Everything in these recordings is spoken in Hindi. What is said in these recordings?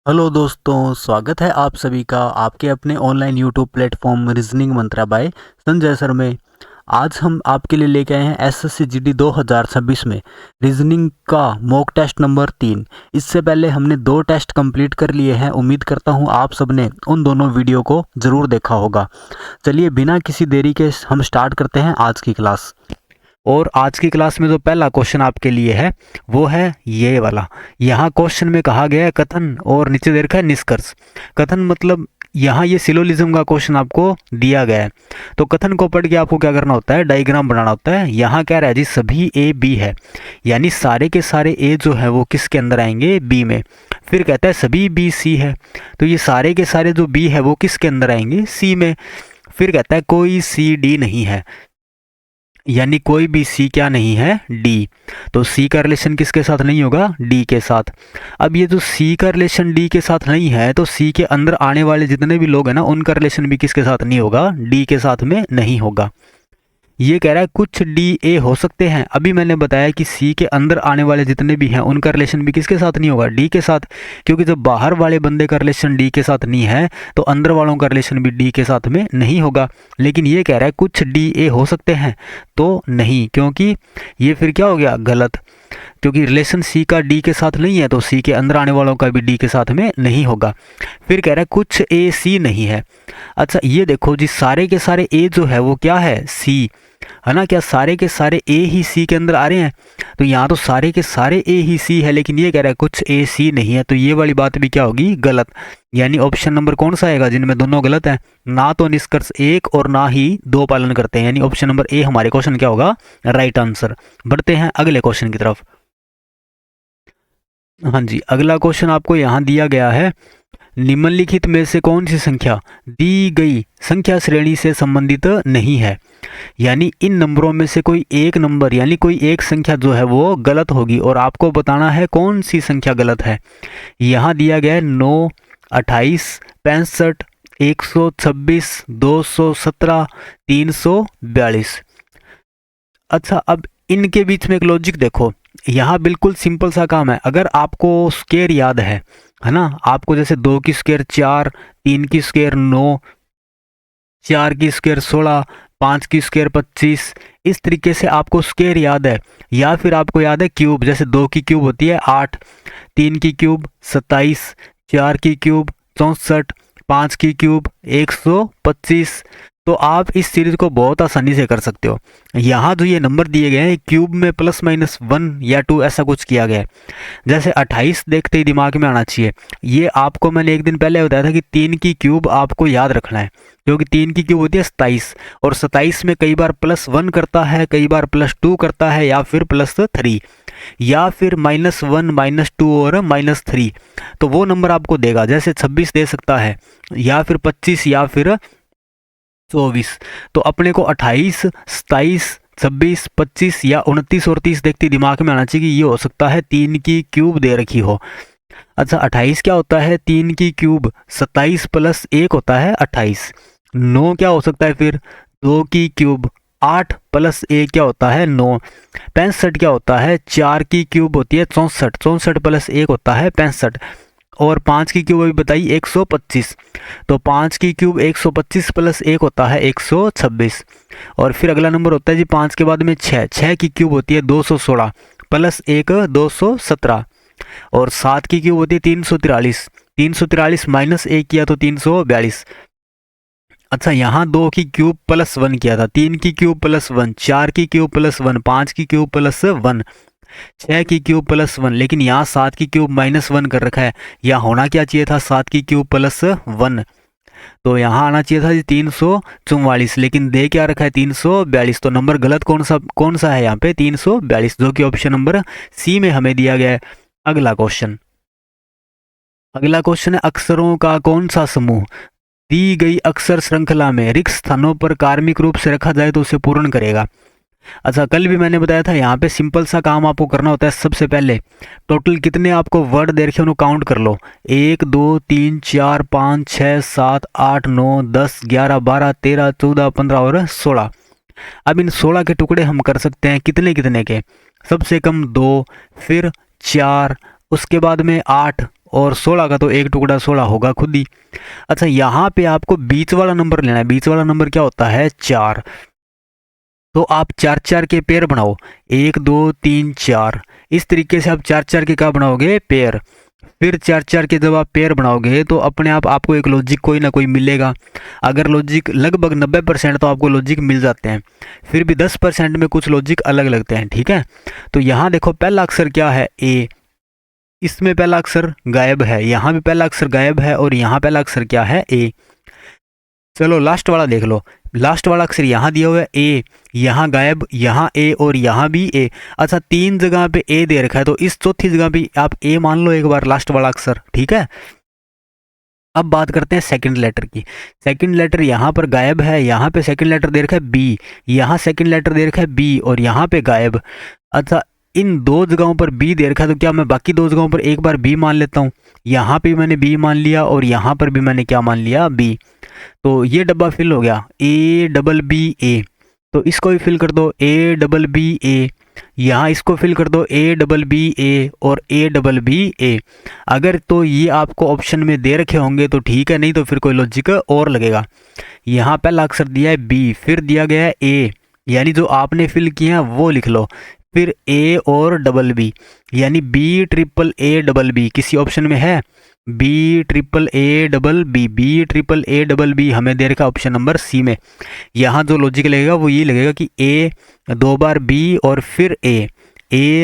हेलो दोस्तों, स्वागत है आप सभी का आपके अपने ऑनलाइन यूट्यूब प्लेटफॉर्म रीजनिंग मंत्रा बाय संजय सर में। आज हम आपके लिए लेके आए हैं एसएससी जीडी 2026 में रीजनिंग का मॉक टेस्ट नंबर 3। इससे पहले हमने 2 टेस्ट कंप्लीट कर लिए हैं। उम्मीद करता हूं आप सबने उन दोनों वीडियो को ज़रूर देखा होगा। चलिए बिना किसी देरी के हम स्टार्ट करते हैं आज की क्लास। और आज की क्लास में जो पहला क्वेश्चन आपके लिए है वो है ये वाला। यहाँ क्वेश्चन में कहा गया है कथन और नीचे दे रखा है निष्कर्ष। कथन मतलब यहाँ ये सिलोजिज्म का क्वेश्चन आपको दिया गया है, तो कथन को पढ़ के आपको क्या करना होता है, डायग्राम बनाना होता है। यहाँ कह रहा है जी सभी ए बी है, यानी सारे के सारे ए जो है वो किसके अंदर आएंगे, बी में। फिर कहता है सभी बी सी है, तो ये सारे के सारे जो बी है वो किसके अंदर आएंगे, सी में। फिर कहता है कोई सी डी नहीं है, यानी कोई भी सी क्या नहीं है, डी। तो सी का रिलेशन किसके साथ नहीं होगा, डी के साथ। अब ये जो सी का रिलेशन डी के साथ नहीं है, तो सी के अंदर आने वाले जितने भी लोग हैं ना, उनका रिलेशन भी किसके साथ नहीं होगा, डी के साथ में नहीं होगा। ये कह रहा है कुछ डी ए हो सकते हैं। अभी मैंने बताया कि सी के अंदर आने वाले जितने भी हैं उनका रिलेशन भी किसके साथ नहीं होगा, डी के साथ। क्योंकि जब बाहर वाले बंदे का रिलेशन डी के साथ नहीं है तो अंदर वालों का रिलेशन भी डी के साथ में नहीं होगा। लेकिन ये कह रहा है कुछ डी ए हो सकते हैं, तो नहीं, क्योंकि ये फिर क्या हो गया, गलत। क्योंकि रिलेशन सी का डी के साथ नहीं है तो सी के अंदर आने वालों का भी डी के साथ में नहीं होगा। फिर कह रहा है कुछ ए सी नहीं है। अच्छा ये देखो जी, सारे के सारे ए जो है वो क्या है, सी है ना। क्या सारे के सारे ए ही सी के अंदर आ रहे हैं? तो यहाँ तो सारे के सारे ए ही सी है, लेकिन ये कह रहा है कुछ ए सी नहीं है, तो ये वाली बात भी क्या होगी, गलत। यानी ऑप्शन नंबर कौन सा आएगा जिनमें दोनों गलत है, ना तो निष्कर्ष 1 और ना ही 2 पालन करते हैं। यानी ऑप्शन नंबर ए हमारे क्वेश्चन क्या होगा, राइट आंसर। बढ़ते हैं अगले क्वेश्चन की तरफ। हाँ जी, अगला क्वेश्चन आपको यहाँ दिया गया है, निम्नलिखित में से कौन सी संख्या दी गई संख्या श्रेणी से संबंधित नहीं है। यानी इन नंबरों में से कोई एक नंबर यानी कोई एक संख्या जो है वो गलत होगी, और आपको बताना है कौन सी संख्या गलत है। यहाँ दिया गया है 9, 28, 65, 126, 217, 342। अच्छा अब इनके बीच में एक लॉजिक देखो। यहाँ बिल्कुल सिंपल सा काम है। अगर आपको स्क्वायर याद है ना, आपको जैसे 2 की स्क्वायर 4, 3 की स्क्वायर 9, 4 की स्क्वायर 16, 5 की स्क्वायर 25, इस तरीके से आपको स्क्वायर याद है। या फिर आपको याद है क्यूब, जैसे 2 की क्यूब होती है 8, 3 की क्यूब 27, 4 की क्यूब 64, 5 की क्यूब 125। तो आप इस सीरीज को बहुत आसानी से कर सकते हो। यहाँ जो ये नंबर दिए गए हैं क्यूब में +-1 या 2 ऐसा कुछ किया गया है। जैसे 28 देखते ही दिमाग में आना चाहिए। ये आपको मैंने एक दिन पहले बताया था कि 3 की क्यूब आपको याद रखना है, क्योंकि 3 की क्यूब होती है 27, और 27 में कई बार +1 करता है, कई बार +2 करता है, या फिर +3, या फिर -1, -2 और -3। तो वो नंबर आपको देगा, जैसे 26 दे सकता है, या फिर 25, या फिर 24। तो अपने को 28, 27, 26, 25 या 29 और 30 देखते दिमाग में आना चाहिए कि ये हो सकता है 3 की क्यूब दे रखी हो। अच्छा 28 क्या होता है, 3 की क्यूब 27 + 1 होता है 28। 9 क्या हो सकता है फिर, 2 की क्यूब 8 + 1 क्या होता है 9। 65 क्या होता है, 4 की क्यूब होती है 64, 64 + 1 होता है 65। और 5 की क्यूब अभी बताई 125, तो 5 की क्यूब 125 + 1 होता है 126। और फिर अगला नंबर होता है जी 5 के बाद में 6, 6 की क्यूब होती है 216 + 1 217। और 7 की क्यूब होती है 343, 343 -1 किया तो 342। अच्छा यहाँ 2 की क्यूब +1 किया था, 3 की क्यूब +1, 4 की क्यूब +1, 5 की क्यूब +1, 6 की क्यूब +1, लेकिन यहाँ 7 की क्यूब -1 कर रखा है। यहाँ होना क्या चाहिए था, 7 की क्यूब +1, तो यहाँ आना चाहिए था 344, लेकिन दे क्या रखा है 342। तो नंबर गलत कौन सा है यहाँ पे, 342, जो कि ऑप्शन नंबर सी में हमें दिया गया है। अगला क्वेश्चन है अक्षरों का कौन सा समूह दी गई अक्षर श्रृंखला में रिक्त स्थानों पर कार्मिक रूप से रखा जाए तो उसे पूर्ण करेगा। अच्छा कल भी मैंने बताया था, यहाँ पे सिंपल सा काम आपको करना होता है। सबसे पहले टोटल कितने आपको वर्ड दे रखे उन्हें काउंट कर लो, 1 2 3 4 5 6 7 8 9 10 11 12 13 14 15 और 16। अब इन 16 के टुकड़े हम कर सकते हैं कितने कितने के, सबसे कम 2, फिर 4, उसके बाद में 8 और 16 का तो एक टुकड़ा 16 होगा खुद ही। अच्छा, यहाँ पे आपको बीच वाला नंबर लेना है। बीच वाला नंबर क्या होता है? 4। तो आप 4 4 के पेयर बनाओ, 1 2 3 4। इस तरीके से आप 4 4 के क्या बनाओगे? पेयर। फिर 4 4 के जब आप पेयर बनाओगे तो अपने आप आपको एक लॉजिक कोई ना कोई मिलेगा। अगर लॉजिक लगभग 90% तो आपको लॉजिक मिल जाते हैं, फिर भी 10% में कुछ लॉजिक अलग लगते हैं। ठीक है, तो यहाँ देखो पहला अक्षर क्या है? ए। इसमें पहला अक्षर गायब है, यहाँ भी पहला अक्षर गायब है, और यहाँ पहला अक्षर क्या है? ए। चलो लास्ट वाला देख लो। लास्ट वाला अक्षर यहाँ दिया हुआ है ए, यहाँ गायब, यहाँ ए और यहाँ भी ए। अच्छा, 3 जगह पे ए दे रखा है, तो इस चौथी जगह भी आप ए मान लो एक बार, लास्ट वाला अक्षर। ठीक है, अब बात करते हैं सेकंड लेटर की। सेकंड लेटर यहाँ पर गायब है, यहाँ पे सेकंड लेटर दे रखा है बी, यहाँ सेकंड लेटर दे रखा है बी और यहाँ पे गायब। अच्छा, इन 2 जगहों पर बी दे रखा है, तो क्या मैं बाकी 2 जगहों पर एक बार बी मान लेता हूँ? यहाँ पे मैंने बी मान लिया और यहाँ पर भी मैंने क्या मान लिया? बी। तो ये डब्बा फिल हो गया, ए डबल बी ए। तो इसको भी फिल कर दो, ए डबल बी ए। यहाँ इसको फिल कर दो, ए डबल बी ए और ए डबल बी ए। अगर तो ये आपको ऑप्शन में दे रखे होंगे तो ठीक है, नहीं तो फिर कोई लॉजिक और लगेगा। यहाँ पहला अक्षर दिया है बी, फिर दिया गया है ए, यानी जो आपने फिल किया वो लिख लो। फिर ए और डबल बी, यानी B triple A double B किसी ऑप्शन में है? B triple A double B, B triple A double B हमें दे रखा ऑप्शन नंबर सी में। यहाँ जो लॉजिक लगेगा वो ये लगेगा कि ए 2 बार बी और फिर ए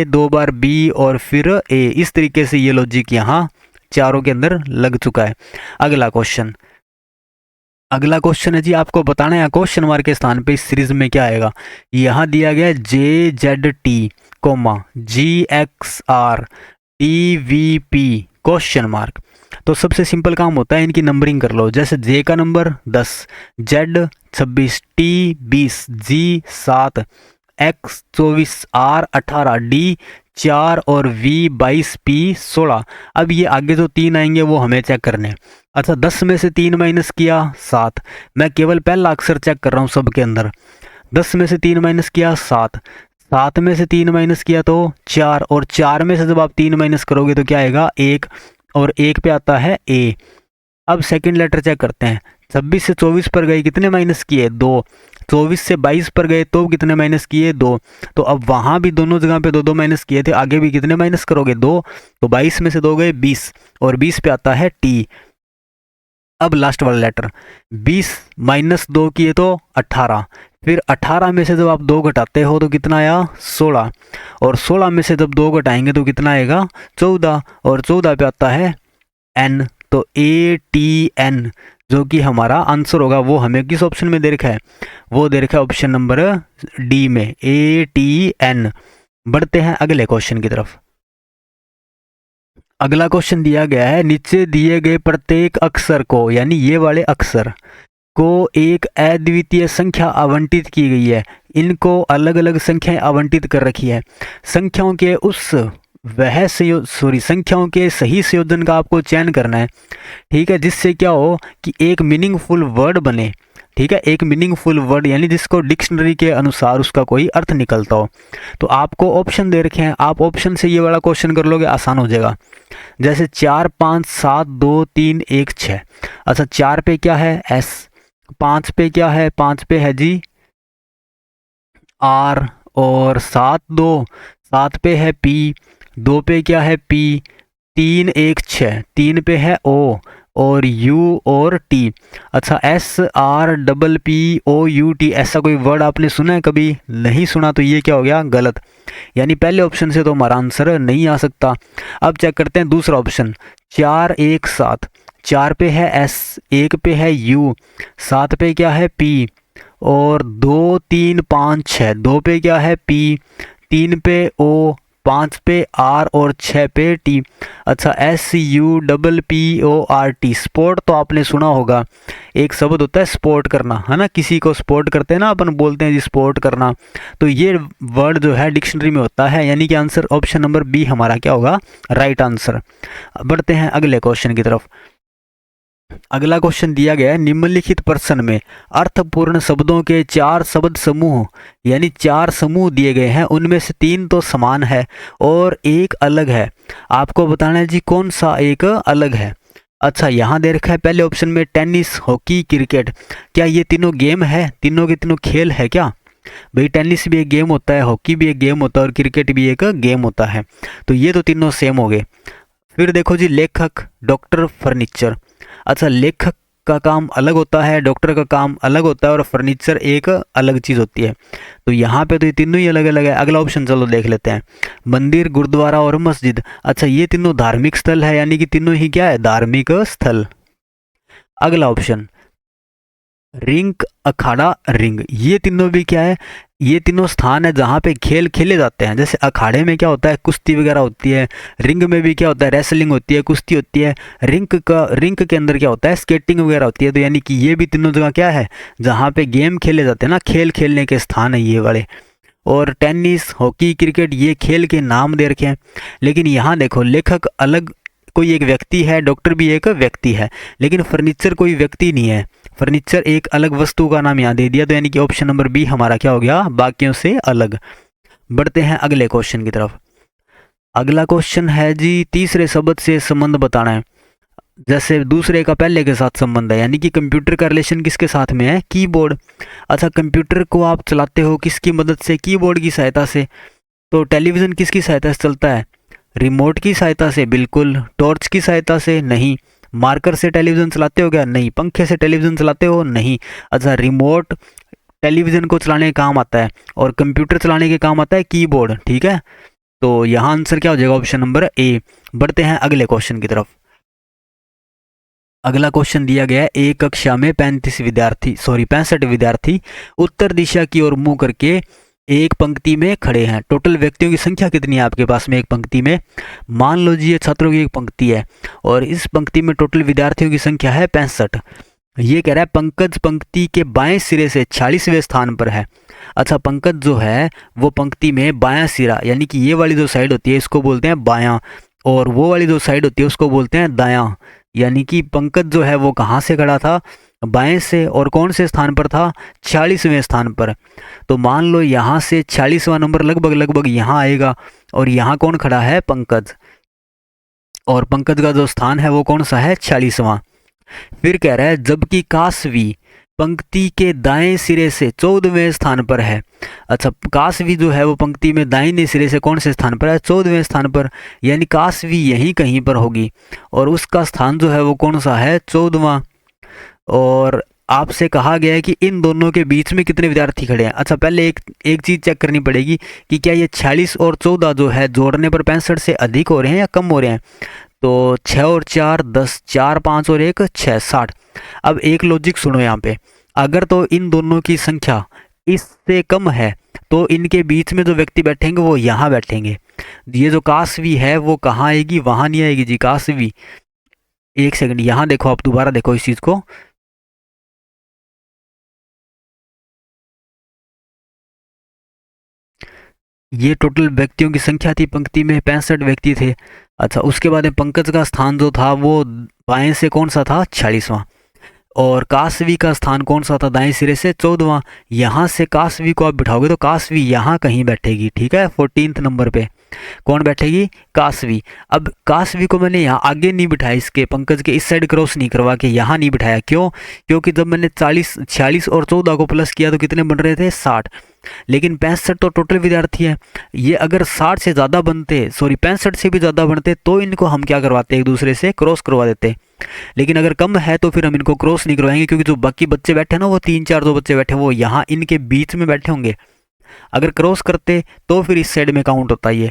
2 बार बी और फिर ए। इस तरीके से ये लॉजिक यहाँ चारों के अंदर लग चुका है। अगला क्वेश्चन है जी, आपको बताना है क्वेश्चन मार्क के स्थान पे इस सीरीज में क्या आएगा। यहाँ दिया गया J Z T comma G X R T V P question mark. तो सबसे सिंपल काम होता है इनकी नंबरिंग कर लो। जैसे जे का number 10, Z 26, T 20, G 7, X 24, R 18, D 4 और वी 22, पी 16। अब ये आगे जो 3 आएंगे वो हमें चेक करने हैं। अच्छा, 10 में से 3 माइनस किया 7। मैं केवल पहला अक्षर चेक कर रहा हूँ सबके अंदर। 10 में से 3 माइनस किया 7, 7 में से 3 माइनस किया तो 4, और 4 में से जब आप 3 माइनस करोगे तो क्या आएगा? 1, और 1 पे आता है ए। अब सेकंड लेटर चेक करते हैं। 26 से 24 पर गए, कितने माइनस किए? 2। 24 से 22 पर गए तो कितने माइनस किए? 2। तो अब वहाँ भी दोनों जगह पे 2 2 माइनस किए थे, आगे भी कितने माइनस करोगे? 2। तो 22 में से 2 गए 20, और 20 पे आता है टी। अब लास्ट वाला लेटर 20 माइनस 2 किए तो 18। फिर 18 में से जब आप 2 घटाते हो तो कितना आया? 16, और 16 में से जब 2 घटाएंगे तो कितना आएगा? 14, और 14 पे आता है एन। तो ए टी एन जो कि हमारा आंसर होगा वो हमें किस ऑप्शन में दे रखा है? वो दे रखा है ऑप्शन नंबर डी में, ए टी एन। बढ़ते हैं अगले क्वेश्चन की तरफ। अगला क्वेश्चन दिया गया है, नीचे दिए गए प्रत्येक अक्षर को, यानी ये वाले अक्षर को एक अद्वितीय संख्या आवंटित की गई है। इनको अलग अलग संख्याएं आवंटित कर रखी है। संख्याओं के संख्याओं के सही संयोजन का आपको चयन करना है। ठीक है, जिससे क्या हो कि एक मीनिंगफुल वर्ड बने। ठीक है, एक मीनिंगफुल वर्ड यानी जिसको डिक्शनरी के अनुसार उसका कोई अर्थ निकलता हो। तो आपको ऑप्शन दे रखे हैं, आप ऑप्शन से ये वाला क्वेश्चन कर लोगे, आसान हो जाएगा। जैसे 4 5 7 2 3 1 6। अच्छा, 4 पे क्या है? एस। 5 पे क्या है? 5 पे है जी आर, और 7 पे है पी, 2 पे क्या है? पी, 3 1 6, 3 पे है ओ, और यू और टी। अच्छा, S R double P O U T, ऐसा कोई वर्ड आपने सुना है कभी? नहीं सुना, तो ये क्या हो गया? गलत। यानी पहले ऑप्शन से तो हमारा आंसर नहीं आ सकता। अब चेक करते हैं दूसरा ऑप्शन, 4 1 7। 4 पे है एस, 1 पे है यू, 7 पे क्या है? पी, और 2 3 5 6, 2 पे क्या है? पी, 3 पे ओ, 5 पे आर और 6 पे टी। अच्छा, S U double P O R T, sport तो आपने सुना होगा। एक शब्द होता है स्पोर्ट करना, है ना, किसी को स्पोर्ट करते हैं ना, अपन बोलते हैं जी स्पोर्ट करना। तो ये वर्ड जो है डिक्शनरी में होता है, यानी कि आंसर ऑप्शन नंबर बी हमारा क्या होगा? Right answer. बढ़ते हैं अगले क्वेश्चन की तरफ। अगला क्वेश्चन दिया गया है, निम्नलिखित प्रश्न में अर्थपूर्ण शब्दों के 4 शब्द समूह यानी 4 समूह दिए गए हैं, उनमें से 3 तो समान है और एक अलग है। आपको बताना है जी कौन सा एक अलग है। अच्छा, यहाँ दे रखा है पहले ऑप्शन में टेनिस, हॉकी, क्रिकेट। क्या ये तीनों गेम है, तीनों के तीनों खेल है क्या? भाई टेनिस भी एक गेम होता है, हॉकी भी एक गेम होता है और क्रिकेट भी एक गेम होता है, तो ये तो तीनों सेम हो गए। फिर देखो जी, लेखक, डॉक्टर, फर्नीचर। अच्छा, लेखक का काम अलग होता है, डॉक्टर का काम अलग होता है और फर्नीचर एक अलग चीज़ होती है, तो यहाँ पे तो ये तीनों ही अलग अलग है। अगला ऑप्शन चलो देख लेते हैं, मंदिर, गुरुद्वारा और मस्जिद। अच्छा, ये तीनों धार्मिक स्थल है, यानी कि तीनों ही क्या है, धार्मिक स्थल। अगला ऑप्शन, रिंग, अखाड़ा, रिंग, ये तीनों भी क्या है, ये तीनों स्थान है जहाँ पे खेल खेले जाते हैं। जैसे अखाड़े में क्या होता है, कुश्ती वगैरह होती है, रिंग में भी क्या होता है, रेसलिंग होती है, कुश्ती होती है, रिंग के अंदर क्या होता है, स्केटिंग वगैरह होती है। तो यानी कि ये भी तीनों जगह क्या है, जहाँ पे गेम खेले जाते हैं ना, खेल खेलने के स्थान है ये वाले। और टेनिस, हॉकी, क्रिकेट ये खेल के नाम दे रखे हैं। लेकिन यहाँ देखो, लेखक अलग कोई एक व्यक्ति है, डॉक्टर भी एक व्यक्ति है, लेकिन फर्नीचर कोई व्यक्ति नहीं है, फर्नीचर एक अलग वस्तु का नाम यहाँ दे दिया। तो यानी कि ऑप्शन नंबर बी हमारा क्या हो गया, बाकियों से अलग। बढ़ते हैं अगले क्वेश्चन की तरफ। अगला क्वेश्चन है जी, तीसरे शब्द से संबंध बताना है। जैसे दूसरे का पहले के साथ संबंध है, यानी कि कंप्यूटर का रिलेशन किसके साथ में है, कीबोर्ड। अच्छा, कंप्यूटर को आप चलाते हो किसकी मदद से, कीबोर्ड की सहायता से। तो टेलीविज़न किसकी सहायता से चलता है, रिमोट की सहायता से, बिल्कुल। टॉर्च की सहायता से, नहीं। मार्कर से टेलीविज़न चलाते हो क्या, नहीं। पंखे से टेलीविज़न चलाते हो, नहीं। अच्छा, रिमोट टेलीविज़न को चलाने के काम आता है और कंप्यूटर चलाने के काम आता है कीबोर्ड, ठीक है। तो यहाँ आंसर क्या हो जाएगा, ऑप्शन नंबर ए। बढ़ते हैं अगले क्वेश्चन की तरफ। अगला क्वेश्चन दिया गया है, एक कक्षा में 65 विद्यार्थी उत्तर दिशा की ओर मुंह करके एक पंक्ति में खड़े हैं। टोटल व्यक्तियों की संख्या कितनी है आपके पास में एक पंक्ति में? मान लो जी ये छात्रों की एक पंक्ति है और इस पंक्ति में टोटल विद्यार्थियों की संख्या है 65। ये कह रहा है पंकज पंक्ति के बाएं सिरे से 46वें स्थान पर है। अच्छा, पंकज जो है वो पंक्ति में बायां सिरा, यानी कि ये वाली जो साइड होती है इसको बोलते हैं बायां, और वो वाली जो साइड होती है उसको बोलते हैं दायां। यानी कि पंकज जो है वो कहाँ से खड़ा था, बाएं से, और कौन से स्थान पर था, 46वें स्थान पर। तो मान लो यहाँ से 46वां नंबर लगभग लगभग यहाँ आएगा और यहाँ कौन खड़ा है, पंकज, और पंकज का जो स्थान है वो कौन सा है, 46वां। फिर कह रहा है जबकि कासवी पंक्ति के दाएं सिरे से 14वें स्थान पर है। अच्छा, कासवी जो है वो पंक्ति में दाहिने सिरे से कौन से स्थान पर है, 14वें स्थान पर, यानी कासवी यहीं कहीं पर होगी और उसका स्थान जो है वो कौन सा है, 14वां। और आपसे कहा गया है कि इन दोनों के बीच में कितने विद्यार्थी खड़े हैं। अच्छा, पहले एक चीज़ चेक करनी पड़ेगी कि क्या ये 46 और 14 जो है जोड़ने पर 65 से अधिक हो रहे हैं या कम हो रहे हैं। तो 6 और 4 10, 4 5 और 1 6, 60। अब एक लॉजिक सुनो यहाँ पे, अगर तो इन दोनों की संख्या इससे कम है तो इनके बीच में जो व्यक्ति बैठेंगे वो यहाँ बैठेंगे। ये जो कासवी है वो कहाँ आएगी, वहाँ नहीं आएगी जी कासवी। एक सेकंड, यहाँ देखो, आप दोबारा देखो इस चीज़ को। ये टोटल व्यक्तियों की संख्या थी, पंक्ति में 65 व्यक्ति थे। अच्छा, उसके बाद में पंकज का स्थान जो था वो बाएं से कौन सा था, 46वां, और कासवी का स्थान कौन सा था, दाएं सिरे से 14वां। यहाँ से कासवी को आप बिठाओगे तो कासवी यहाँ कहीं बैठेगी, ठीक है, 14th नंबर पे कौन बैठेगी, कासवी। अब कासवी को मैंने यहाँ आगे नहीं बिठाया, इसके पंकज के इस साइड क्रॉस नहीं करवा के यहाँ नहीं बिठाया, क्यों, क्योंकि जब मैंने 46 और 14 को प्लस किया तो कितने बन रहे थे, 60। लेकिन 65 तो टोटल विद्यार्थी है, ये अगर 60 से ज़्यादा बनते, सॉरी 65 से भी ज़्यादा बनते तो इनको हम क्या करवाते, एक दूसरे से क्रॉस करवा देते। लेकिन अगर कम है तो फिर हम इनको क्रॉस नहीं करवाएंगे, क्योंकि जो बाकी बच्चे बैठे हैं ना, वो 3 4 जो बच्चे बैठे वो यहाँ इनके बीच में बैठे होंगे। अगर क्रॉस करते तो फिर इस साइड में काउंट होता ये,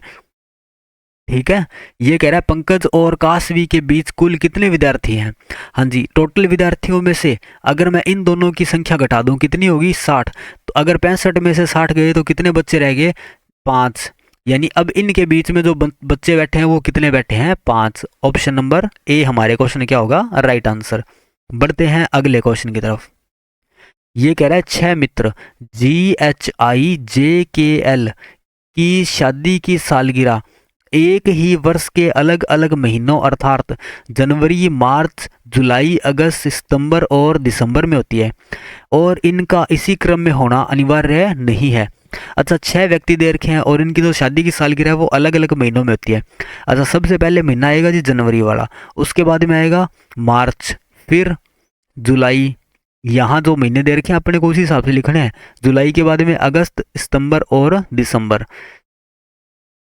ठीक है। ये कह रहा है पंकज और कासवी के बीच कुल कितने विद्यार्थी हैं। हाँ जी, टोटल विद्यार्थियों में से अगर मैं इन दोनों की संख्या घटा दूं कितनी होगी, 60। तो अगर 65 में से 60 गए तो कितने बच्चे रह गए, 5। यानी अब इनके बीच में जो बच्चे बैठे हैं वो कितने बैठे हैं, 5। ऑप्शन नंबर ए हमारे क्वेश्चन क्या होगा, राइट आंसर। बढ़ते हैं अगले क्वेश्चन की तरफ। ये कह रहा है 6 मित्र GHIJKL की शादी की सालगिरह एक ही वर्ष के अलग अलग महीनों अर्थात जनवरी, मार्च, जुलाई, अगस्त, सितंबर और दिसंबर में होती है और इनका इसी क्रम में होना अनिवार्य नहीं है। अच्छा, 6 व्यक्ति दे रखे हैं और इनकी जो शादी की सालगिरह है वो अलग अलग महीनों में होती है। अच्छा, सबसे पहले महीना आएगा जी जनवरी वाला, उसके बाद में आएगा मार्च, फिर जुलाई। यहाँ जो महीने दे रखे हैं अपने को उसी हिसाब से लिखने हैं। जुलाई के बाद में अगस्त, सितंबर और दिसंबर।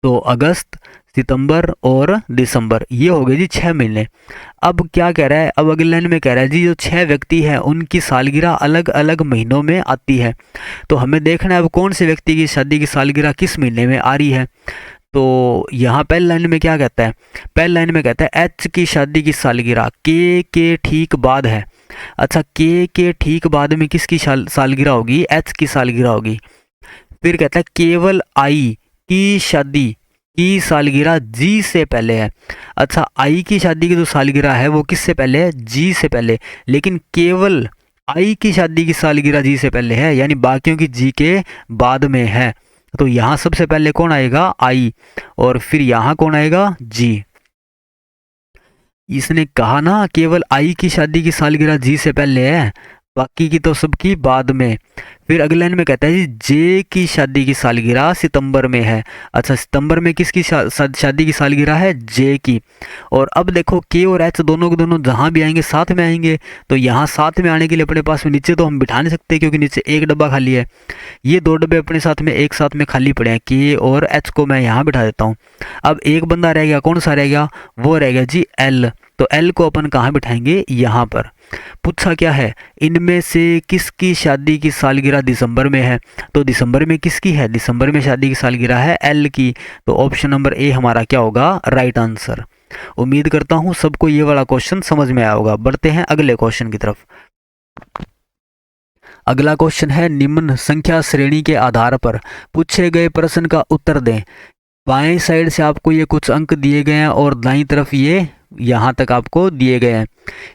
तो अगस्त, सितंबर और दिसंबर, ये हो गए जी 6 महीने। अब क्या कह रहा है, अब अगले लाइन में कह रहा है जी जो 6 व्यक्ति हैं उनकी सालगिरह अलग अलग महीनों में आती है। तो हमें देखना है अब कौन से व्यक्ति की शादी की सालगिरह किस महीने में आ रही है। तो यहाँ पहली लाइन में क्या कहता है, पहली लाइन में कहता है एच की शादी की सालगिरह के ठीक बाद है। अच्छा, के ठीक बाद में किसकी सालगिरह होगी, एच की सालगिरह होगी। फिर कहता है केवल आई की शादी की सालगिरह जी से पहले है। अच्छा, आई की शादी की जो सालगिरह है वो किससे पहले है, जी से पहले। लेकिन केवल आई की शादी की सालगिरह जी से पहले है, यानी बाकियों की जी के बाद में है। तो यहाँ सबसे पहले कौन आएगा, आई, और फिर यहाँ कौन आएगा, जी। इसने कहा ना केवल आई की शादी की सालगिरह जी से पहले है, बाकी की तो सबकी बाद में। फिर अगले लाइन में कहता है जी जे की शादी की सालगिरह सितंबर में है। अच्छा, सितंबर में किसकी शादी की सालगिरह है, जे की। और अब देखो के और एच दोनों के दोनों जहां भी आएंगे साथ में आएंगे, तो यहाँ साथ में आने के लिए अपने पास में नीचे तो हम बिठा नहीं सकते क्योंकि नीचे एक डब्बा खाली है। ये 2 डब्बे अपने साथ में एक साथ में खाली पड़े हैं, के और एच को मैं यहाँ बिठा देता हूँ। अब एक बंदा रह गया, कौन सा रह गया, वो रह गया जी एल। तो एल को अपन कहाँ बिठाएंगे, यहाँ पर। पूछा क्या है, इनमें से किसकी शादी की सालगिरह दिसंबर में है। तो दिसंबर में किसकी है, दिसंबर में शादी की सालगिरह है एल की। तो ऑप्शन नंबर ए हमारा क्या होगा, राइट आंसर। उम्मीद करता हूं सबको ये वाला क्वेश्चन समझ में आया होगा। बढ़ते हैं अगले क्वेश्चन की तरफ। अगला क्वेश्चन है निम्न संख्या श्रेणी के आधार पर पूछे गए प्रश्न का उत्तर दें। बाएं साइड से आपको ये कुछ अंक दिए गए हैं और दाईं तरफ ये यहाँ तक आपको दिए गए हैं।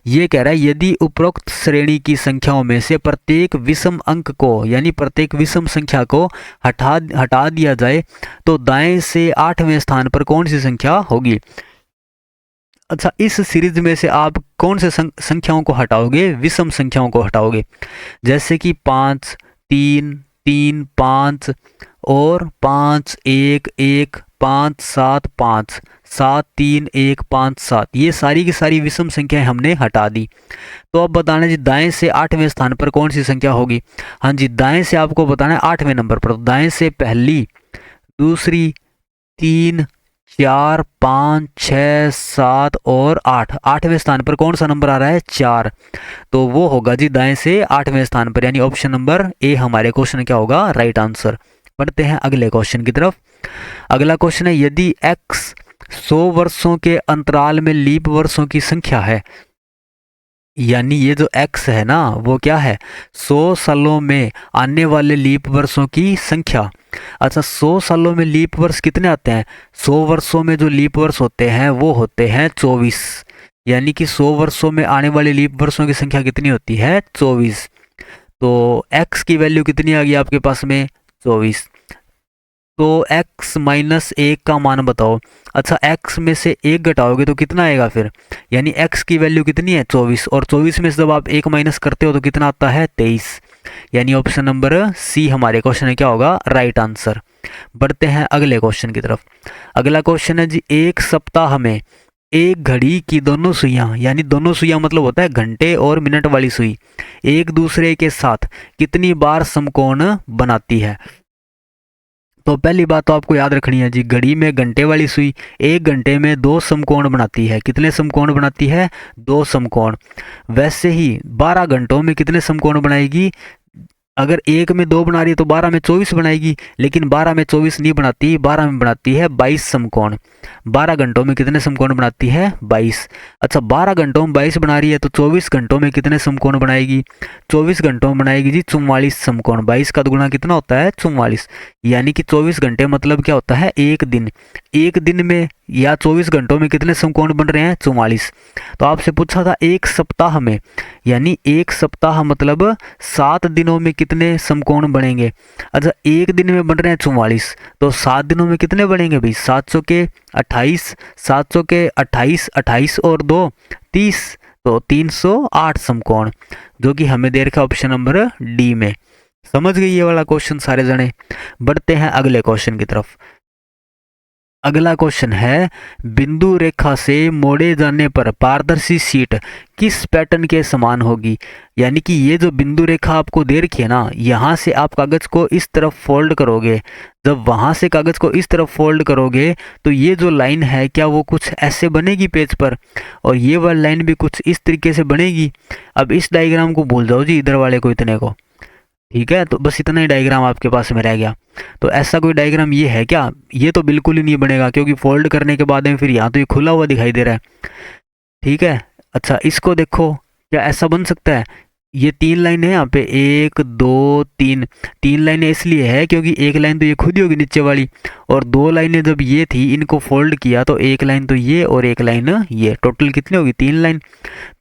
ये कह रहा है यदि उपरोक्त श्रेणी की संख्याओं में से प्रत्येक विषम अंक को यानी प्रत्येक विषम संख्या को हटा दिया जाए तो दाएं से 8वें स्थान पर कौन सी संख्या होगी। अच्छा, इस सीरीज में से आप कौन से संख्याओं को हटाओगे, विषम संख्याओं को हटाओगे। जैसे कि 5, 3, 3, 5 और 5, 1, 1, 5, 7, 5, 7, 3, 1, 5, 7, ये सारी की सारी विषम संख्याएं हमने हटा दी। तो अब बताना जी दाएं से 8वें स्थान पर कौन सी संख्या होगी। हाँ जी, दाएं से आपको बताना है 8वें नंबर पर। दाएं से पहली, दूसरी, 3, 4, 5, 6, 7 और 8, 8वें स्थान पर कौन सा नंबर आ रहा है, 4। तो वो होगा जी दाएं से 8वें स्थान पर, यानी ऑप्शन नंबर ए हमारे क्वेश्चन क्या होगा, राइट आंसर। बढ़ते हैं अगले क्वेश्चन की तरफ। अगला क्वेश्चन है यदि x 100 वर्षों के अंतराल में लीप वर्षों की संख्या है, यानी ये जो x है ना वो क्या है, 100 सालों में आने वाले लीप वर्षों की संख्या। अच्छा, 100 सालों में लीप वर्ष कितने आते हैं, 100 वर्षों में जो लीप वर्ष होते हैं वो होते हैं 24, यानी कि 100 वर्षों में आने वाले लीप वर्षों की संख्या कितनी होती है, 24। तो x की वैल्यू कितनी आ गई आपके पास में, 24। तो x माइनस 1 का मान बताओ। अच्छा, x में से 1 घटाओगे तो कितना आएगा फिर, यानी x की वैल्यू कितनी है, 24, और 24 में से जब आप 1 माइनस करते हो तो कितना आता है, 23, यानी ऑप्शन नंबर सी हमारे क्वेश्चन में क्या होगा, राइट आंसर। बढ़ते हैं अगले क्वेश्चन की तरफ। अगला क्वेश्चन है जी एक सप्ताह में एक घड़ी की दोनों सुइयां, यानी दोनों सुइयां मतलब होता है घंटे और मिनट वाली सुई, एक दूसरे के साथ कितनी बार समकोण बनाती है। तो पहली बात तो आपको याद रखनी है जी, घड़ी में घंटे वाली सुई 1 घंटे में 2 समकोण बनाती है। कितने समकोण बनाती है, 2 समकोण। वैसे ही 12 घंटों में कितने समकोण बनाएगी, अगर 1 में 2 बना रही है तो 12 में 24 बनाएगी, लेकिन 12 में 24 नहीं बनाती, 12 में बनाती है 22 समकोण। 12 घंटों में कितने समकोण बनाती है? 22। अच्छा 12 घंटों में 22 बना रही है तो 24 घंटों में कितने समकोण बनाएगी? 24 घंटों में बनाएगी जी 44 समकोण। 22 का दुगुना कितना होता है? 44। यानी कि 24 घंटे मतलब क्या होता है? एक दिन। एक दिन में या 24 घंटों में कितने समकोण बन रहे हैं? 44। तो आपसे पूछा था एक सप्ताह में, यानी एक सप्ताह मतलब 7 दिनों में कितने समकोण बनेंगे? अच्छा एक दिन में बन रहे हैं 44, तो 7 दिनों में कितने बनेंगे भाई? 700 के 28, 700 के 28, 28 और 2 30, तो 308 समकोण, जो कि हमें दे रखा है ऑप्शन नंबर डी में। समझ गए ये वाला क्वेश्चन सारे जने? बढ़ते हैं अगले क्वेश्चन की तरफ। अगला क्वेश्चन है, बिंदु रेखा से मोड़े जाने पर पारदर्शी शीट किस पैटर्न के समान होगी? यानी कि ये जो बिंदु रेखा आपको दे रखी है ना, यहाँ से आप कागज को इस तरफ फोल्ड करोगे, जब वहां से कागज को इस तरफ फोल्ड करोगे तो ये जो लाइन है क्या वो कुछ ऐसे बनेगी पेज पर, और ये वाली लाइन भी कुछ इस तरीके से बनेगी। अब इस डायग्राम को भूल जाओ जी, इधर वाले को, इतने को, ठीक है। तो बस इतना ही डायग्राम आपके पास में रह गया। तो ऐसा कोई डायग्राम ये है क्या? ये तो बिल्कुल ही नहीं बनेगा, क्योंकि फोल्ड करने के बाद में फिर यहाँ तो ये खुला हुआ दिखाई दे रहा है, ठीक है। अच्छा इसको देखो, क्या ऐसा बन सकता है? ये 3 लाइन है यहाँ पे, 1 2 3, 3 लाइनें इसलिए है क्योंकि एक लाइन तो ये खुद ही होगी नीचे वाली, और 2 लाइनें जब ये थी इनको फोल्ड किया तो एक लाइन तो ये और एक लाइन ये, टोटल कितनी होगी? 3 लाइन।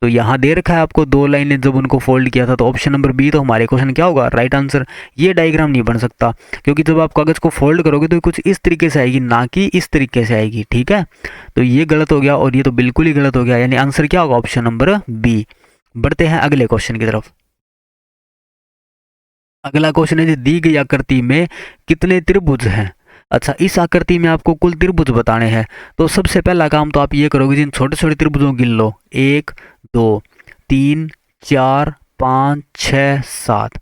तो यहाँ दे रखा है आपको 2 लाइनें जब उनको फोल्ड किया था, तो ऑप्शन नंबर बी तो हमारे क्वेश्चन क्या होगा? Right answer. ये डायग्राम नहीं बन सकता, क्योंकि जब आप कागज को फोल्ड करोगे तो कुछ इस तरीके से आएगी, ना कि इस तरीके से आएगी, ठीक है। तो ये गलत हो गया और ये तो बिल्कुल ही गलत हो गया, यानी आंसर क्या होगा? Option number B. बढ़ते हैं अगले क्वेश्चन की तरफ। अगला क्वेश्चन है, दी गई आकृति में कितने त्रिभुज हैं? अच्छा इस आकृति में आपको कुल त्रिभुज बताने हैं। तो सबसे पहला काम तो आप ये करोगे, जिन छोटे छोटे त्रिभुजों गिन लो, 1 2 3 4 5 6 7।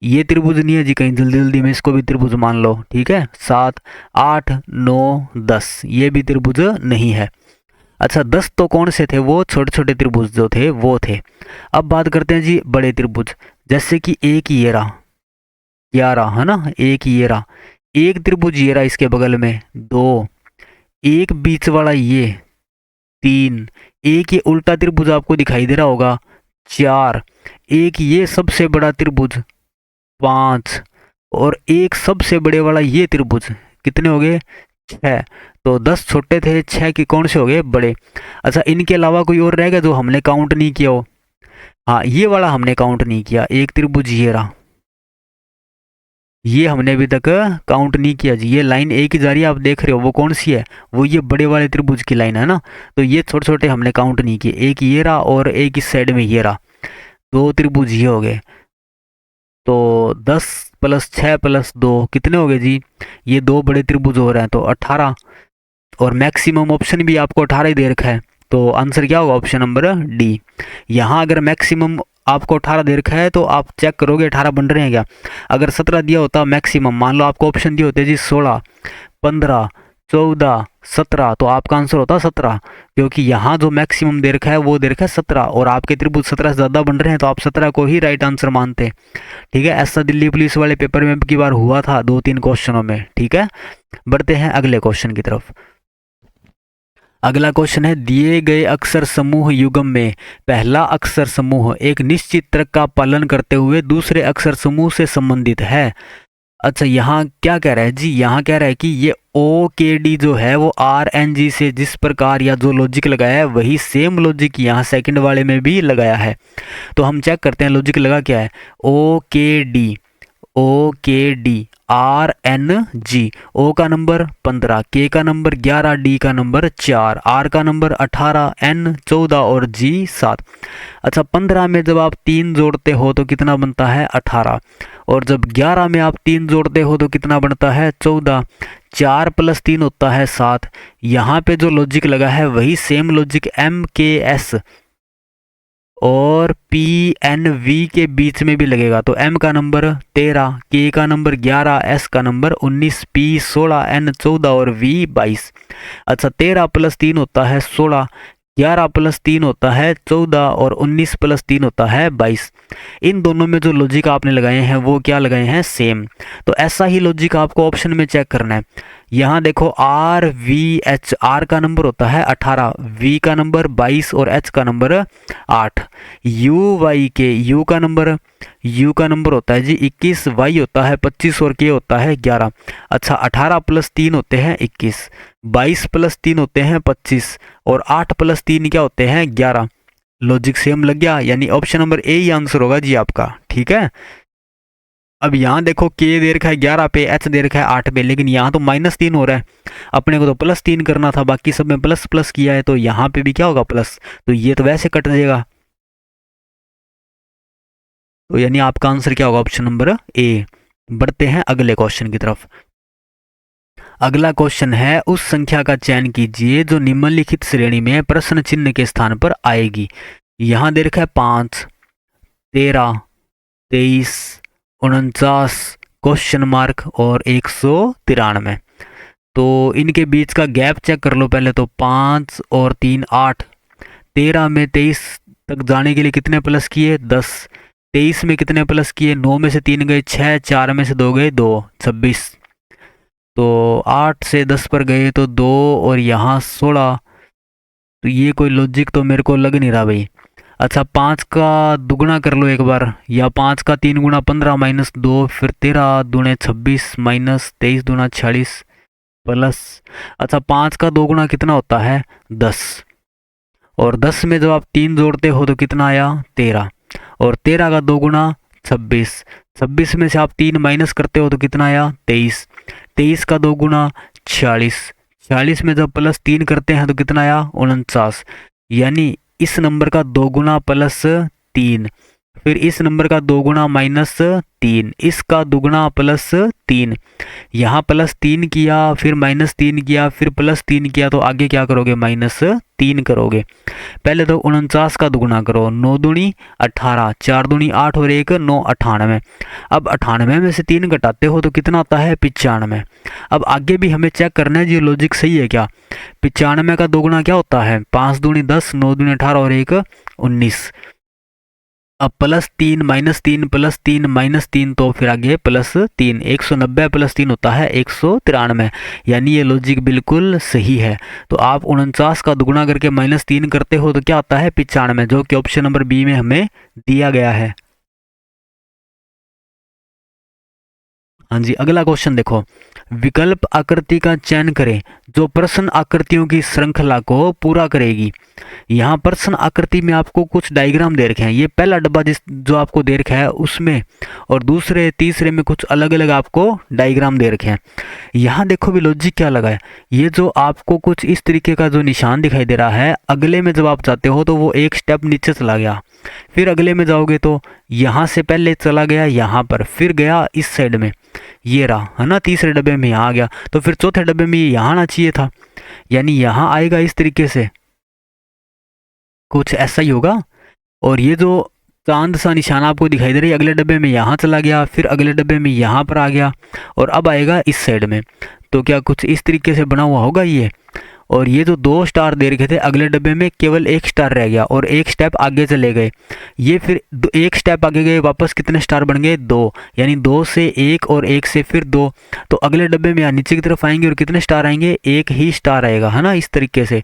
ये त्रिभुज नहीं है जी कहीं, जल्दी जल्दी में इसको भी त्रिभुज मान लो, ठीक है। 7 8 9 10, ये भी त्रिभुज नहीं है। अच्छा 10 तो कौन से थे? वो छोटे छोटे त्रिभुज जो थे वो थे। अब बात करते हैं जी बड़े त्रिभुज, जैसे कि एक ये रहा 11 है ना, एक ये रहा, एक त्रिभुज ये रहा इसके बगल में 2, एक बीच वाला ये 3, एक ये उल्टा त्रिभुज आपको दिखाई दे रहा होगा 4, एक ये सबसे बड़ा त्रिभुज 5, और एक सबसे बड़े वाला ये त्रिभुज, कितने हो गए? 6। तो 10 छोटे थे, 6 के कौन से हो गए? बड़े। अच्छा इनके अलावा कोई और रहेगा जो हमने काउंट नहीं किया हो? हाँ ये वाला हमने काउंट नहीं किया, एक त्रिभुज ये रहा, ये हमने अभी तक काउंट नहीं किया जी। ये लाइन एक ही जा रही है, आप देख रहे हो, वो कौन सी है? वो ये बड़े वाले त्रिभुज की लाइन है ना। तो ये छोटे छोटे हमने काउंट नहीं किए, एक ये रहा और एक इस साइड में ये रहा, 2 त्रिभुज ये हो गए। तो 10 + 6 + 2 कितने हो गए जी? ये 2 बड़े त्रिभुज हो रहे हैं, तो 18, और मैक्सिमम ऑप्शन भी आपको 18 ही दे रखा है। तो आंसर क्या होगा? Option number D. यहाँ अगर मैक्सिमम आपको 18 दे रखा है तो आप चेक करोगे 18 बन रहे हैं क्या। अगर 17 दिया होता मैक्सिमम, मान लो आपको ऑप्शन दिए होते जी 16 15 14 17, तो आपका आंसर होता 17, क्योंकि यहाँ जो मैक्सिमम दे रखा है वो दे रखा है 17, और आपके त्रिभुज 17 से ज़्यादा बन रहे हैं, तो आप 17 को ही राइट आंसर मानते, ठीक है। ऐसा दिल्ली पुलिस वाले पेपर में की बार हुआ था 2-3 क्वेश्चनों में, ठीक है। बढ़ते हैं अगले क्वेश्चन की तरफ। अगला क्वेश्चन है, दिए गए अक्षर समूह युग्म में पहला अक्षर समूह एक निश्चित तर्क का पालन करते हुए दूसरे अक्षर समूह से संबंधित है। अच्छा यहाँ क्या कह रहा है जी? यहाँ कह रहा है कि ये ओ के डी जो है वो आर एन जी से जिस प्रकार या जो लॉजिक लगाया है वही सेम लॉजिक यहाँ सेकंड वाले में भी लगाया है। तो हम चेक करते हैं लॉजिक लगा क्या है। ओ के डी आर एन जी, ओ का नंबर 15, के का नंबर 11, डी का नंबर 4, आर का नंबर 18, एन 14 और जी 7। अच्छा 15 में जब आप 3 जोड़ते हो तो कितना बनता है? 18, और जब 11 में आप 3 जोड़ते हो तो कितना बनता है? 14, 4 + 3 होता है 7। यहाँ पे जो लॉजिक लगा है वही सेम लॉजिक एम के एस और पी एन वी के बीच में भी लगेगा। तो एम का नंबर 13, के का नंबर 11, एस का नंबर 19, पी 16, एन 14 और वी 22। अच्छा 13 + 3 होता है 16, 11 + 3 होता है 14 और 19 + 3 होता है 22। इन दोनों में जो लॉजिक आपने लगाए हैं वो क्या लगाए हैं? सेम। तो ऐसा ही लॉजिक आपको ऑप्शन में चेक करना है। यहाँ देखो आर वी एच, आर का नंबर होता है 18, वी का नंबर 22 और एच का नंबर 8। यू वाई के, यू का नंबर होता है जी 21, वाई होता है 25 और के होता है 11। अच्छा 18 प्लस 3 होते हैं 21, 22 प्लस 3 होते हैं 25 और 8 प्लस 3 क्या होते हैं 11। लॉजिक सेम लग गया, यानी option number A he answer होगा जी आपका। ठीक है, अब यहाँ देखो के दे रखा है 11 पे, एच दे रखा है 8 पे, लेकिन यहाँ तो -3 हो रहा है, अपने को तो +3 करना था, बाकी सब में प्लस प्लस किया है, तो यहाँ पे भी क्या होगा प्लस, तो ये तो वैसे कट जाएगा। तो यानी आपका आंसर क्या होगा, ऑप्शन नंबर ए। बढ़ते हैं अगले क्वेश्चन की तरफ। अगला क्वेश्चन है, उस संख्या का चयन कीजिए जो निम्नलिखित श्रेणी में प्रश्न चिन्ह के स्थान पर आएगी। यहाँ दे रखा है 5, 13, 23, 49, क्वेश्चन मार्क और 193। तो इनके बीच का गैप चेक कर लो पहले। तो 5 और 3 8, 13 में 23 तक जाने के लिए कितने प्लस किए 10, 23 में कितने प्लस किए 9 में से 3 गए 6, 4 में से 2 गए 2, 26। तो 8 से 10 पर गए तो 2 और यहाँ 16। तो ये कोई लॉजिक तो मेरे को लग नहीं रहा भाई। अच्छा 5 का दुगना कर लो एक बार, या 5 का 3 गुना 15 -2, फिर 13 दूने 26 माइनस 23 दूना 46 प्लस। अच्छा 5 का 2 गुना कितना होता है 10, और 10 में जब आप 3 जोड़ते हो तो कितना आया 13, और 13 का 2 गुना 26, 26 में से आप 3 माइनस करते हो तो कितना आया 23, 23 का 2 गुना 46, 46 में जब +3 करते हैं तो कितना आया 49। यानी इस नंबर का 2 गुना +3, फिर इस नंबर का 2 गुना -3, इसका दुगुना +3, यहाँ +3 किया, फिर -3 किया, फिर +3 किया, तो आगे क्या करोगे -3 करोगे। पहले तो 49 का दुगुना करो, 9 दूनी 18, 4 दूनी 8 और 1 9, 98। अब 98 में से 3 घटाते हो तो कितना आता है 95। अब आगे भी हमें चेक करना है जी लॉजिक सही है क्या। 95 का दोगुना क्या होता है 5 दूनी 10, 9 दूनी 18 और 1 19। अब +3 -3 +3 -3, तो फिर आगे +3, 190 +3 होता है 193। यानी ये लॉजिक बिल्कुल सही है। तो आप 49 का दुगुना करके -3 करते हो तो क्या आता है 95, जो कि ऑप्शन नंबर बी में हमें दिया गया है। हाँ जी, अगला क्वेश्चन देखो, विकल्प आकृति का चयन करें जो प्रश्न आकृतियों की श्रृंखला को पूरा करेगी। यहाँ प्रश्न आकृति में आपको कुछ डायग्राम दे रखे हैं। ये पहला डब्बा जो आपको दे रखा है उसमें, और दूसरे तीसरे में कुछ अलग अलग आपको डायग्राम दे रखे हैं। यहाँ देखो भी लॉजिक क्या लगा है। ये जो आपको कुछ इस तरीके का जो निशान दिखाई दे रहा है, अगले में जब आप जाते हो तो वो एक स्टेप नीचे चला गया, फिर अगले में जाओगे तो यहाँ से पहले चला गया यहाँ पर, फिर गया इस साइड में, ये रहा है ना, तीसरे डब्बे में यहाँ आ गया, तो फिर चौथे डब्बे में ये यहाँ आना चाहिए था, यानी यहाँ आएगा इस तरीके से, कुछ ऐसा ही होगा। और ये जो चांद सा निशान आपको दिखाई दे रही है, अगले डब्बे में यहाँ चला गया, फिर अगले डब्बे में यहाँ पर आ गया, और अब आएगा इस साइड में। तो क्या कुछ इस तरीके से बना हुआ होगा ये। और ये जो 2 स्टार दे रखे थे, अगले डब्बे में केवल 1 स्टार रह गया और 1 स्टेप आगे चले गए। ये फिर 1 स्टेप आगे गए, वापस कितने स्टार बन गए 2, यानी 2 से 1 और 1 से फिर 2। तो अगले डब्बे में यहाँ नीचे की तरफ आएंगे और कितने स्टार आएंगे 1 ही स्टार आएगा, है ना, इस तरीके से।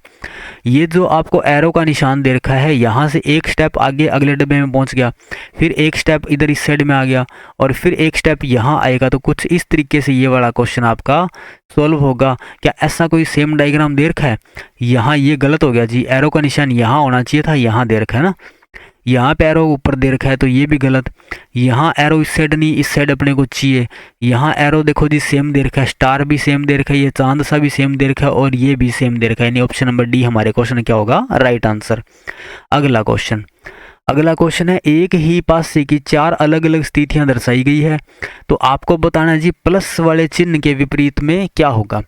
ये जो आपको एरो का निशान दे रखा है, यहाँ से 1 स्टेप आगे अगले डब्बे में पहुँच गया, फिर 1 स्टेप इधर इस साइड में आ गया, और फिर 1 स्टेप यहाँ आएगा। तो कुछ इस तरीके से ये वाला क्वेश्चन आपका सॉल्व होगा। क्या ऐसा कोई सेम डायग्राम दे रखा है। यहाँ ये गलत हो गया जी, एरो का निशान यहाँ होना चाहिए था, यहाँ दे रखा है ना, यहाँ पे एरो ऊपर दे रखा है, तो ये भी गलत। यहाँ एरो इस साइड नहीं, इस साइड अपने को चाहिए। यहाँ एरो देखो जी सेम दे रखा है, स्टार भी सेम दे रखा है, ये चांद सा भी सेम दे रखा है, और ये भी सेम दे रखा है, यानी ऑप्शन नंबर डी हमारे क्वेश्चन क्या होगा राइट आंसर। अगला क्वेश्चन है, एक ही पासे की 4 अलग अलग स्थितियां दर्शाई गई है, तो आपको बताना है जी प्लस वाले चिन्ह के विपरीत में क्या होगा।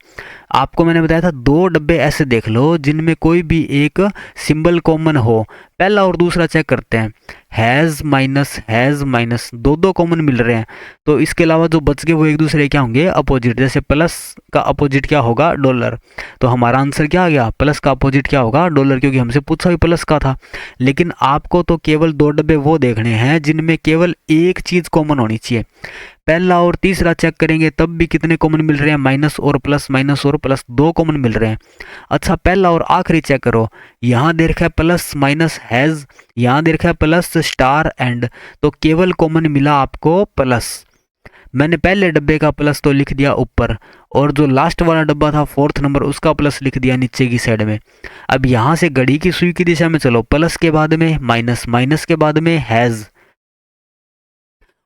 आपको मैंने बताया था 2 डब्बे ऐसे देख लो जिनमें कोई भी एक सिंबल कॉमन हो। पहला और दूसरा चेक करते हैं, हैज़ माइनस 2 कॉमन मिल रहे हैं, तो इसके अलावा जो बच गए वो एक दूसरे क्या होंगे अपोजिट। जैसे प्लस का अपोजिट क्या होगा डॉलर, तो हमारा आंसर क्या आ गया प्लस का अपोजिट क्या होगा डॉलर, क्योंकि हमसे पूछा भी प्लस का था। लेकिन आपको तो केवल 2 डब्बे वो देखने हैं जिनमें केवल एक चीज़ कॉमन होनी चाहिए। पहला और तीसरा चेक करेंगे तब भी कितने कॉमन मिल रहे हैं, माइनस और प्लस 2 कॉमन मिल रहे हैं। अच्छा पहला और आखिरी चेक करो, यहाँ दे रखा है प्लस माइनस हैज़, यहाँ दे रखा है प्लस स्टार एंड, तो केवल कॉमन मिला आपको प्लस। मैंने पहले डब्बे का प्लस तो लिख दिया ऊपर, और जो लास्ट वाला डब्बा था 4th नंबर उसका प्लस लिख दिया नीचे की साइड में। अब यहाँ से घड़ी की सुई की दिशा में चलो, प्लस के बाद में माइनस, माइनस के बाद में हैज़,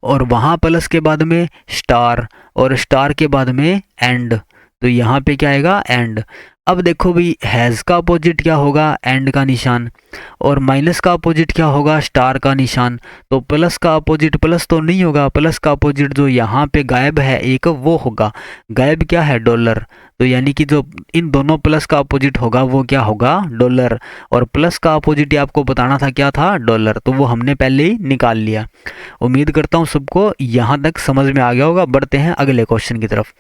और वहाँ प्लस के बाद में स्टार, और स्टार के बाद में एंड, तो यहाँ पे क्या आएगा एंड। अब देखो भाई हैज़ का अपोजिट क्या होगा, एंड का निशान, और माइनस का अपोजिट क्या होगा, स्टार का निशान। तो प्लस का अपोजिट प्लस तो नहीं होगा, प्लस का अपोजिट जो यहाँ पे गायब है एक, वो होगा गायब, क्या है डॉलर। तो यानी कि जो इन दोनों प्लस का अपोजिट होगा वो क्या होगा, डॉलर, और प्लस का अपोजिट आपको बताना था क्या था, डॉलर, तो वो हमने पहले ही निकाल लिया। उम्मीद करता हूँ सबको यहाँ तक समझ में आ गया होगा। बढ़ते हैं अगले क्वेश्चन की तरफ।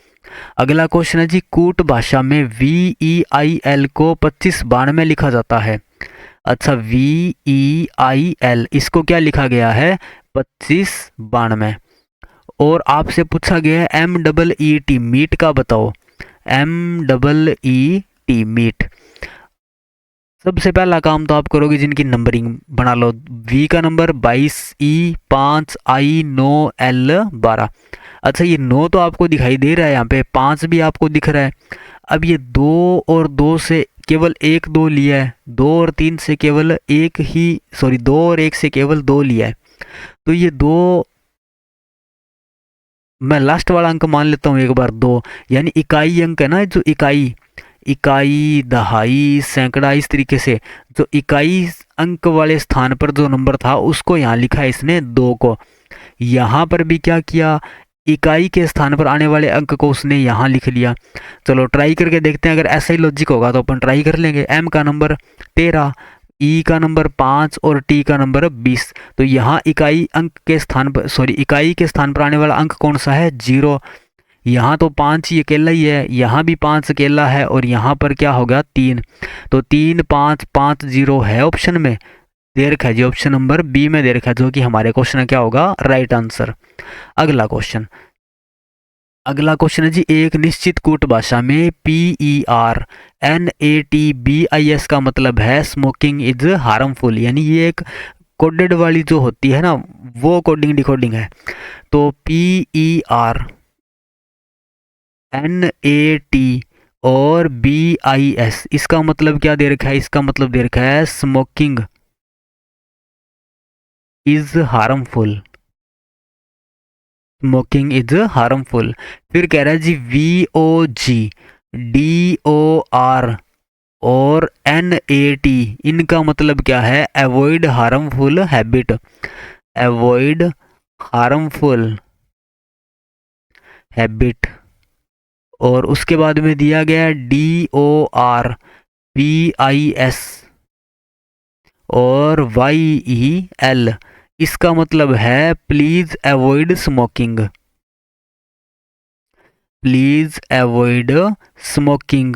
अगला क्वेश्चन है जी, कूट भाषा में VEIL को 25 बाण में लिखा जाता है। अच्छा VEIL इसको क्या लिखा गया है, 25 बाण में। और आपसे पूछा गया है MEET मीट का बताओ, MEET मीट। सबसे पहला काम तो आप करोगे जिनकी नंबरिंग बना लो, V का नंबर 22, E 5, I 9, L 12। अच्छा ये 9 तो आपको दिखाई दे रहा है, यहाँ पे 5 भी आपको दिख रहा है। अब ये 2 और 2 से केवल 1 2 लिया है, 2 और 3 से केवल 1 ही, सॉरी 2 और 1 से केवल 2 लिया है। तो ये 2, मैं लास्ट वाला अंक मान लेता हूँ एक बार 2, यानी इकाई अंक है ना, जो इकाई, इकाई दहाई सैकड़ा, इस तरीके से जो इकाई अंक वाले स्थान पर जो नंबर था उसको यहाँ लिखा है इसने 2 को। यहाँ पर भी क्या किया, इकाई के स्थान पर आने वाले अंक को उसने यहाँ लिख लिया। चलो ट्राई करके देखते हैं, अगर ऐसा ही लॉजिक होगा तो अपन ट्राई कर लेंगे। M का नंबर 13, E का नंबर 5 और T का नंबर 20। तो यहाँ इकाई अंक के स्थान पर, सॉरी इकाई के स्थान पर आने वाला अंक कौन सा है, 0। यहाँ तो 5 ही अकेला ही है, यहाँ भी 5 अकेला है, और यहाँ पर क्या होगा 3। तो 3 5 5 0 है ऑप्शन में, दे रखा है जी ऑप्शन नंबर बी में दे रखा है, जो कि हमारे क्वेश्चन का क्या होगा, राइट आंसर। अगला क्वेश्चन है जी, एक निश्चित कूट भाषा में PERNATBIS का मतलब है स्मोकिंग इज हार्मफुल, यानी ये एक कोडेड वाली जो होती है ना, वो कोडिंग डिकोडिंग है। तो PERNAT और BIS इसका मतलब क्या दे रखा है, इसका मतलब दे रखा है smoking is harmful, smoking is harmful. फिर कह रहा है जी VOG DOR और NAT इनका मतलब क्या है, avoid harmful habit, avoid harmful habit. और उसके बाद में दिया गया DOR BIS और YEL, इसका मतलब है please avoid smoking, please avoid smoking.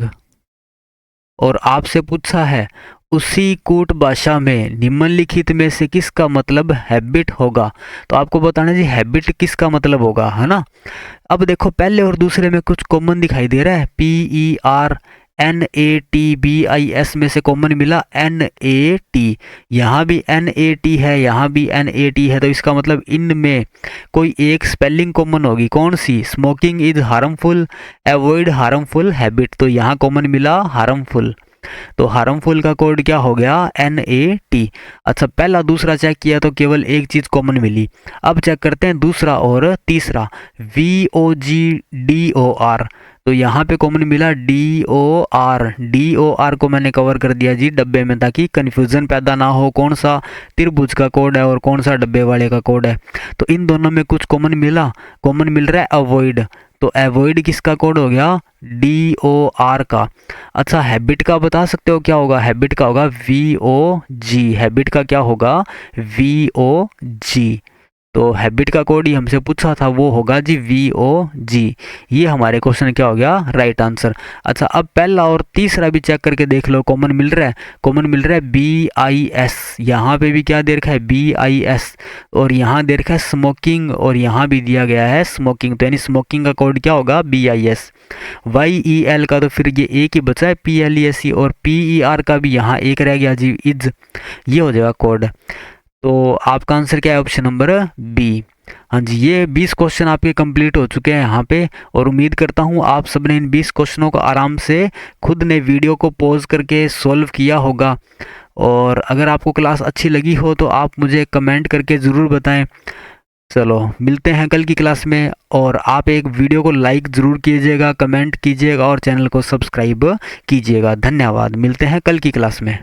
और आपसे पूछा है उसी कूट भाषा में निम्नलिखित में से किसका मतलब हैबिट होगा, तो आपको बताना जी हैबिट किसका मतलब होगा, है ना। अब देखो पहले और दूसरे में कुछ कॉमन दिखाई दे रहा है, PERNATBIS में से कॉमन मिला NAT, यहाँ भी NAT है, यहाँ भी NAT है, तो इसका मतलब इनमें कोई एक स्पेलिंग कॉमन होगी, कौन सी, smoking is harmful, avoid harmful habit, तो यहाँ कॉमन मिला हार्मफुल। तो हार्मफुल का कोड क्या हो गया, NAT। अच्छा पहला दूसरा चेक किया तो केवल एक चीज कॉमन मिली। अब चेक करते हैं दूसरा और तीसरा, VOGDOR, तो यहाँ पे कॉमन मिला DOR को मैंने कवर कर दिया जी डब्बे में, ताकि कंफ्यूजन पैदा ना हो कौन सा त्रिभुज का कोड है और कौन सा डब्बे वाले का कोड है। तो इन दोनों में कुछ कॉमन मिला, कॉमन मिल रहा है अवॉइड, तो अवॉइड किसका कोड हो गया, DOR का। अच्छा हैबिट का बता सकते हो क्या होगा, हैबिट का होगा VOG, हैबिट का क्या होगा VOG। तो हैबिट का कोड ही हमसे पूछा था, वो होगा जी VOG। ये हमारे क्वेश्चन क्या हो गया, राइट आंसर। अच्छा, अब पहला और तीसरा भी चेक करके देख लो, कॉमन मिल रहा है, कॉमन मिल रहा है BIS। यहाँ पे भी क्या दे रखा है, BIS, और यहाँ दे रखा है स्मोकिंग, और यहाँ भी दिया गया है स्मोकिंग, तो यानी स्मोकिंग का कोड क्या होगा, BIS। YEL का तो फिर ये एक ही बचा है, PLESE, और PER का भी यहाँ एक रह गया जी, इज। ये हो जाएगा कोड। तो आपका आंसर क्या है, ऑप्शन नंबर बी। हाँ जी, ये 20 क्वेश्चन आपके कंप्लीट हो चुके हैं यहाँ पे, और उम्मीद करता हूँ आप सबने इन 20 क्वेश्चनों को आराम से खुद ने वीडियो को पॉज करके सॉल्व किया होगा। और अगर आपको क्लास अच्छी लगी हो तो आप मुझे कमेंट करके ज़रूर बताएं। चलो मिलते हैं कल की क्लास में, और आप एक वीडियो को लाइक ज़रूर कीजिएगा, कमेंट कीजिएगा और चैनल को सब्सक्राइब कीजिएगा। धन्यवाद, मिलते हैं कल की क्लास में।